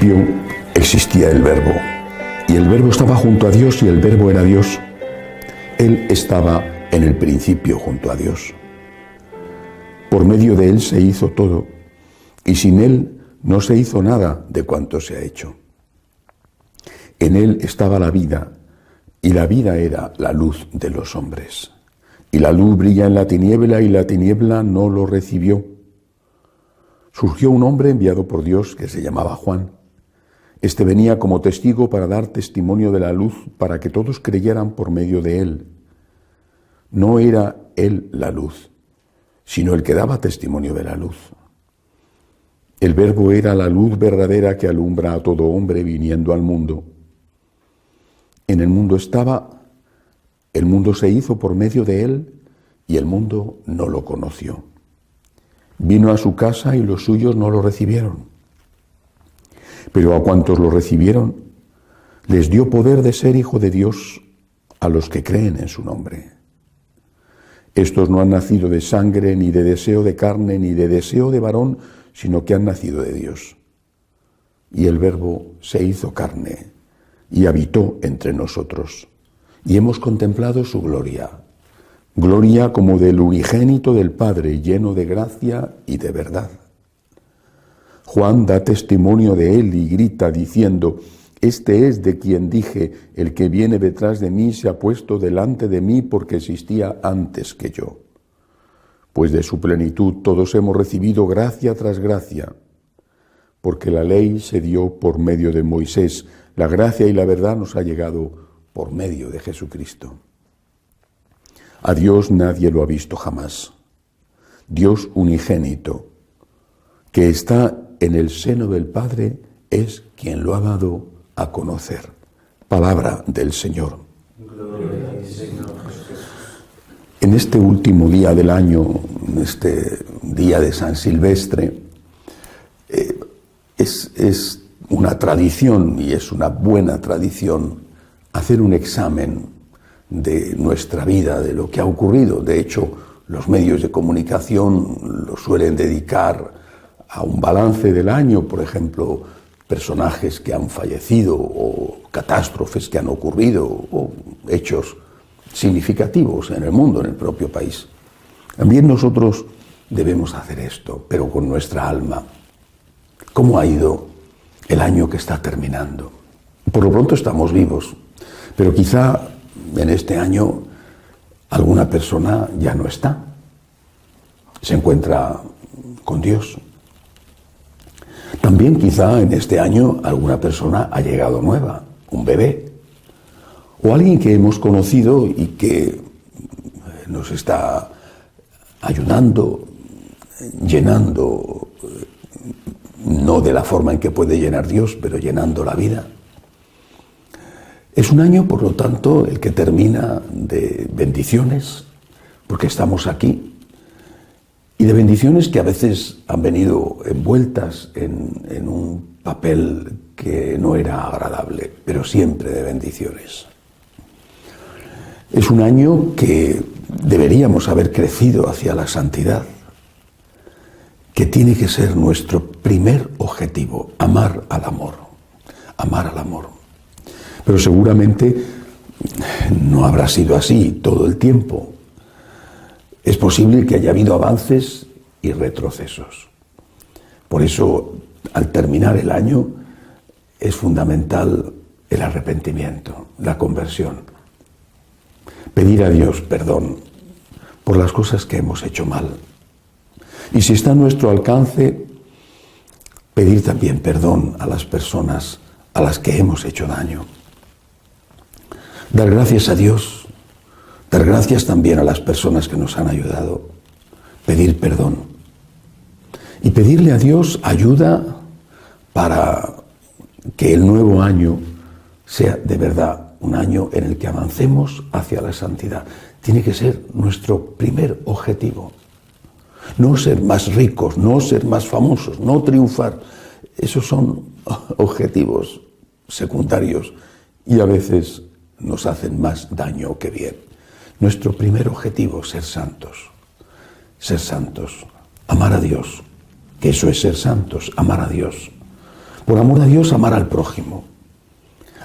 principio existía el Verbo, y el Verbo estaba junto a Dios y el Verbo era Dios. Él estaba en el principio junto a Dios. Por medio de Él se hizo todo, y sin Él no se hizo nada de cuanto se ha hecho. En Él estaba la vida, y la vida era la luz de los hombres. Y la luz brilla en la tiniebla, y la tiniebla no lo recibió. Surgió un hombre enviado por Dios que se llamaba Juan. Este venía como testigo para dar testimonio de la luz, para que todos creyeran por medio de él. No era él la luz, sino el que daba testimonio de la luz. El Verbo era la luz verdadera que alumbra a todo hombre viniendo al mundo. En el mundo estaba, el mundo se hizo por medio de él, y el mundo no lo conoció. Vino a su casa y los suyos no lo recibieron. Pero a cuantos lo recibieron, les dio poder de ser hijo de Dios a los que creen en su nombre. Estos no han nacido de sangre, ni de deseo de carne, ni de deseo de varón, sino que han nacido de Dios. Y el Verbo se hizo carne y habitó entre nosotros. Y hemos contemplado su gloria. Gloria como del unigénito del Padre, lleno de gracia y de verdad. Juan da testimonio de él y grita diciendo: este es de quien dije, el que viene detrás de mí se ha puesto delante de mí porque existía antes que yo. Pues de su plenitud todos hemos recibido gracia tras gracia, porque la ley se dio por medio de Moisés, la gracia y la verdad nos ha llegado por medio de Jesucristo. A Dios nadie lo ha visto jamás. Dios unigénito, que está en el seno del Padre, es quien lo ha dado a conocer. Palabra del Señor. Gloria a ti, Señor Jesús. En este último día del año, en este día de San Silvestre, es una tradición, y es una buena tradición, hacer un examen de nuestra vida, de lo que ha ocurrido. De hecho, los medios de comunicación lo suelen dedicar a un balance del año, por ejemplo, personajes que han fallecido o catástrofes que han ocurrido o hechos significativos en el mundo, en el propio país. También nosotros debemos hacer esto, pero con nuestra alma. ¿Cómo ha ido el año que está terminando? Por lo pronto estamos vivos, pero quizá en este año alguna persona ya no está, se encuentra con Dios. También quizá en este año alguna persona ha llegado nueva, un bebé, o alguien que hemos conocido y que nos está ayudando, llenando, no de la forma en que puede llenar Dios, pero llenando la vida. Es un año, por lo tanto, el que termina de bendiciones, porque estamos aquí, y de bendiciones que a veces han venido envueltas en un papel que no era agradable, pero siempre de bendiciones. Es un año que deberíamos haber crecido hacia la santidad, que tiene que ser nuestro primer objetivo, amar al amor, amar al amor. Pero seguramente no habrá sido así todo el tiempo. Es posible que haya habido avances y retrocesos. Por eso, al terminar el año, es fundamental el arrepentimiento, la conversión. Pedir a Dios perdón por las cosas que hemos hecho mal. Y si está a nuestro alcance, pedir también perdón a las personas a las que hemos hecho daño. Dar gracias a Dios, dar gracias también a las personas que nos han ayudado, pedir perdón y pedirle a Dios ayuda para que el nuevo año sea de verdad un año en el que avancemos hacia la santidad. Tiene que ser nuestro primer objetivo. No ser más ricos, no ser más famosos, no triunfar. Esos son objetivos secundarios y a veces nos hacen más daño que bien. Nuestro primer objetivo, ser santos, amar a Dios, que eso es ser santos, amar a Dios. Por amor a Dios, amar al prójimo.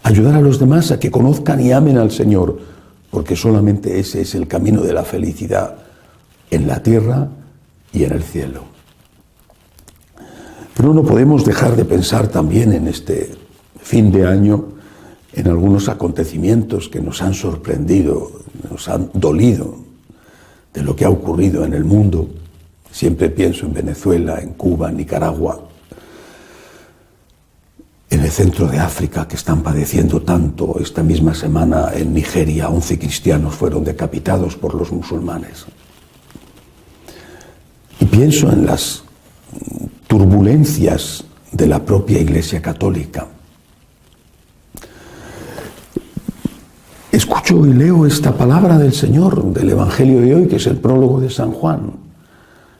Ayudar a los demás a que conozcan y amen al Señor, porque solamente ese es el camino de la felicidad en la tierra y en el cielo. Pero no podemos dejar de pensar también en este fin de año en algunos acontecimientos que nos han sorprendido, nos han dolido de lo que ha ocurrido en el mundo. Siempre pienso en Venezuela, en Cuba, en Nicaragua, en el centro de África, que están padeciendo tanto. Esta misma semana en Nigeria 11 cristianos fueron decapitados por los musulmanes. Y pienso en las turbulencias de la propia Iglesia Católica. Escucho y leo esta palabra del Señor, del Evangelio de hoy, que es el prólogo de San Juan.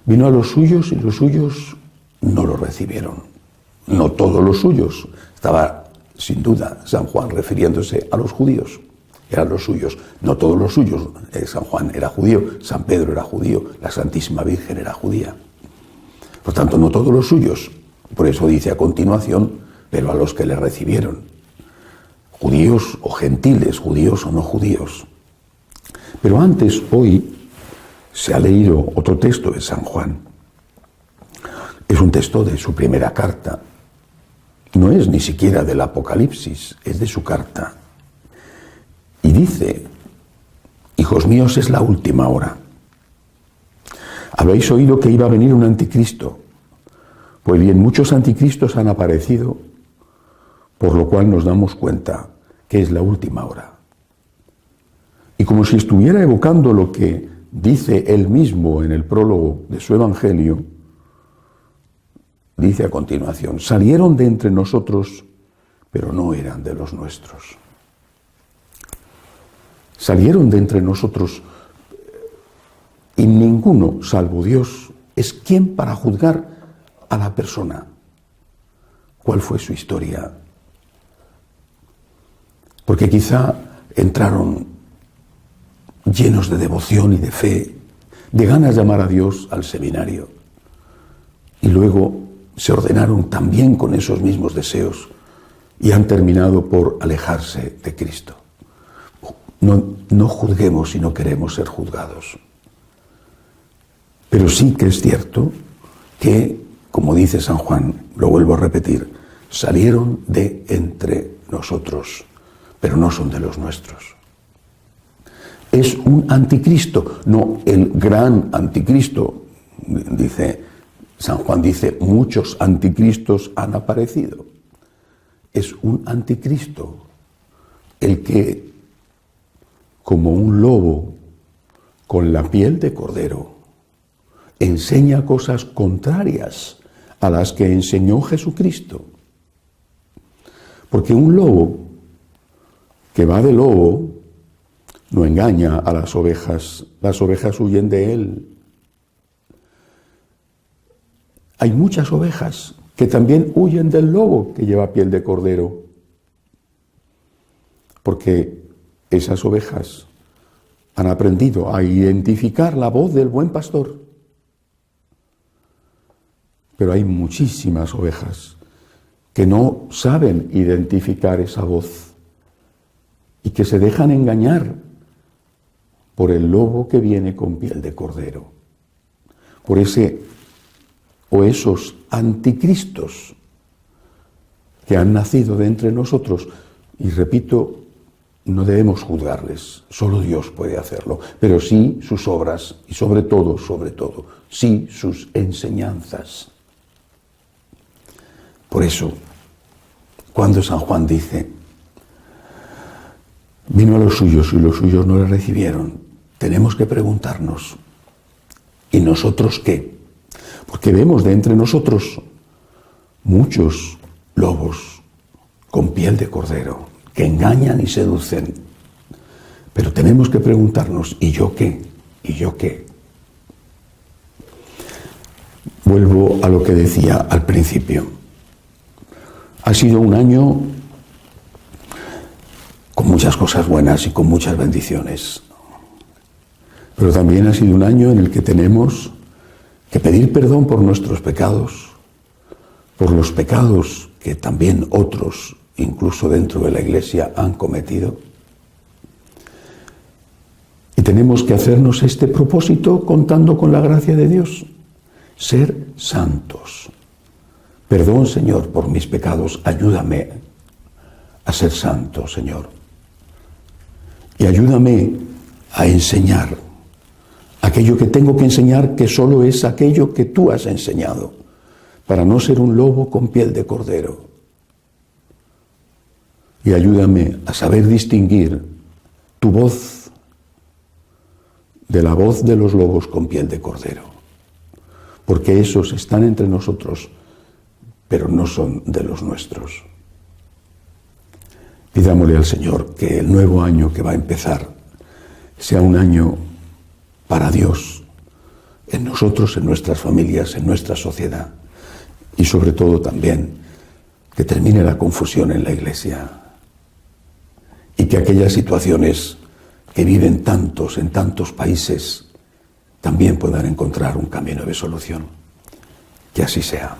Vino a los suyos y los suyos no lo recibieron. No todos los suyos. Estaba, sin duda, San Juan refiriéndose a los judíos. Eran los suyos. No todos los suyos. San Juan era judío, San Pedro era judío, la Santísima Virgen era judía. Por tanto, no todos los suyos. Por eso dice a continuación, pero a los que le recibieron. Judíos o gentiles, judíos o no judíos. Pero antes, hoy, se ha leído otro texto de San Juan. Es un texto de su primera carta. No es ni siquiera del Apocalipsis, es de su carta. Y dice: hijos míos, es la última hora. Habéis oído que iba a venir un anticristo. Pues bien, muchos anticristos han aparecido, por lo cual nos damos cuenta que es la última hora. Y como si estuviera evocando lo que dice él mismo en el prólogo de su Evangelio, dice a continuación: salieron de entre nosotros, pero no eran de los nuestros. Salieron de entre nosotros y ninguno, salvo Dios, es quien para juzgar a la persona. ¿Cuál fue su historia? Porque quizá entraron llenos de devoción y de fe, de ganas de amar a Dios al seminario, y luego se ordenaron también con esos mismos deseos y han terminado por alejarse de Cristo. No juzguemos si no queremos ser juzgados. Pero sí que es cierto que, como dice San Juan, lo vuelvo a repetir, salieron de entre nosotros, pero no son de los nuestros. Es un anticristo, no el gran anticristo. Dice San Juan, dice, muchos anticristos han aparecido. Es un anticristo, el que, como un lobo con la piel de cordero, enseña cosas contrarias a las que enseñó Jesucristo. Porque un lobo que va de lobo no engaña a las ovejas huyen de él. Hay muchas ovejas que también huyen del lobo que lleva piel de cordero, porque esas ovejas han aprendido a identificar la voz del buen pastor. Pero hay muchísimas ovejas que no saben identificar esa voz y que se dejan engañar por el lobo que viene con piel de cordero, por ese o esos anticristos que han nacido de entre nosotros. Y repito, no debemos juzgarles, solo Dios puede hacerlo, pero sí sus obras y sobre todo, sí sus enseñanzas. Por eso, cuando San Juan dice, vino a los suyos y los suyos no le recibieron, tenemos que preguntarnos, ¿y nosotros qué? Porque vemos de entre nosotros muchos lobos con piel de cordero que engañan y seducen. Pero tenemos que preguntarnos, ¿y yo qué? ¿Y yo qué? Vuelvo a lo que decía al principio. Ha sido un año con muchas cosas buenas y con muchas bendiciones. Pero también ha sido un año en el que tenemos que pedir perdón por nuestros pecados, por los pecados que también otros, incluso dentro de la Iglesia, han cometido. Y tenemos que hacernos este propósito contando con la gracia de Dios, ser santos. Perdón, Señor, por mis pecados, ayúdame a ser santo, Señor. Y ayúdame a enseñar aquello que tengo que enseñar, que solo es aquello que tú has enseñado, para no ser un lobo con piel de cordero. Y ayúdame a saber distinguir tu voz de la voz de los lobos con piel de cordero, porque esos están entre nosotros, pero no son de los nuestros. Pidámosle al Señor que el nuevo año que va a empezar sea un año para Dios, en nosotros, en nuestras familias, en nuestra sociedad, y sobre todo también que termine la confusión en la Iglesia y que aquellas situaciones que viven tantos en tantos países también puedan encontrar un camino de solución. Que así sea.